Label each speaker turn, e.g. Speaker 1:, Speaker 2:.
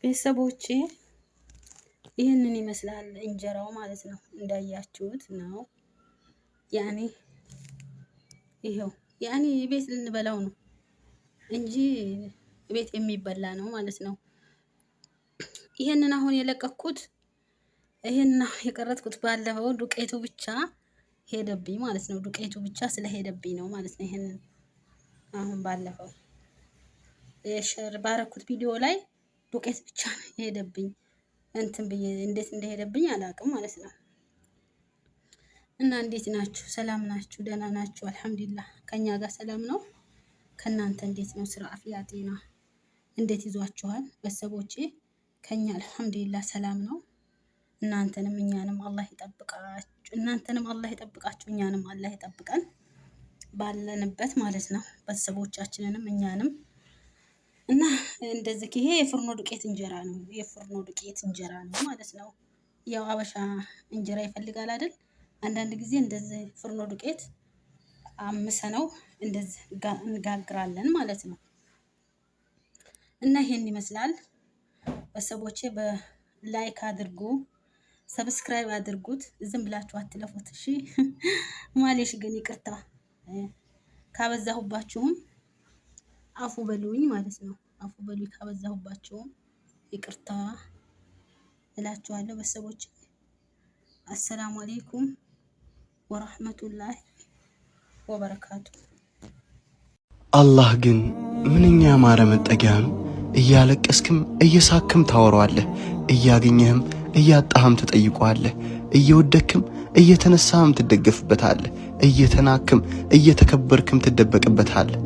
Speaker 1: ቤተሰቦቼ ይህንን ይመስላል እንጀራው ማለት ነው። እንዳያችሁት ነው። ያኔ ይሄው ያኔ ቤት ልንበላው ነው እንጂ ቤት የሚበላ ነው ማለት ነው። ይሄንን አሁን የለቀኩት ይሄና የቀረጥኩት ባለፈው ዱቄቱ ብቻ ሄደብኝ ማለት ነው። ዱቄቱ ብቻ ስለሄደብኝ ነው ማለት ነው። ይሄንን አሁን ባለፈው የሸር ባረኩት ቪዲዮ ላይ ዱቄት ብቻ ሄደብኝ እንትን ብዬ እንዴት እንደሄደብኝ አላውቅም ማለት ነው። እና እንዴት ናችሁ? ሰላም ናችሁ? ደህና ናችሁ? አልሐምዱሊላህ ከኛ ጋር ሰላም ነው። ከናንተ እንዴት ነው? ስራ አፍያ ጤና እንዴት ይዟችኋል? ቤተሰቦቼ ከኛ አልሐምዱሊላህ ሰላም ነው። እናንተንም እኛንም አላህ ይጠብቃችሁ። እናንተንም አላህ ይጠብቃችሁ፣ እኛንም አላህ ይጠብቀን ባለንበት ማለት ነው። ቤተሰቦቻችንንም እኛንም እና እንደዚህ ይሄ የፍርኖ ዱቄት እንጀራ ነው። የፍርኖ ዱቄት እንጀራ ነው ማለት ነው። ያው አበሻ እንጀራ ይፈልጋል አይደል? አንዳንድ ጊዜ እንደዚህ ፍርኖ ዱቄት አምሰነው እንደዚህ እንጋግራለን ማለት ነው። እና ይሄን ይመስላል ቤተሰቦቼ። በላይክ አድርጉ፣ ሰብስክራይብ አድርጉት። ዝም ብላችሁ አትለፉት እሺ። ማለሽ ግን ይቅርታ ካበዛሁባችሁም አፉ በሉኝ ማለት ነው። አፉ በሉኝ ካበዛሁባችሁም ይቅርታ እላችኋለሁ ቤተሰቦቼ። አሰላሙ አለይኩም ወራህመቱላሂ ወበረካቱ።
Speaker 2: አላህ ግን ምንኛ ያማረ መጠጊያ ነው። እያለቀስክም እየሳክም ታወራዋለህ፣ እያገኘህም እያጣህም ትጠይቀዋለህ፣ እየወደክም እየተነሳህም ትደገፍበታለህ፣ እየተናክም እየተከበርክም ትደበቅበታለህ።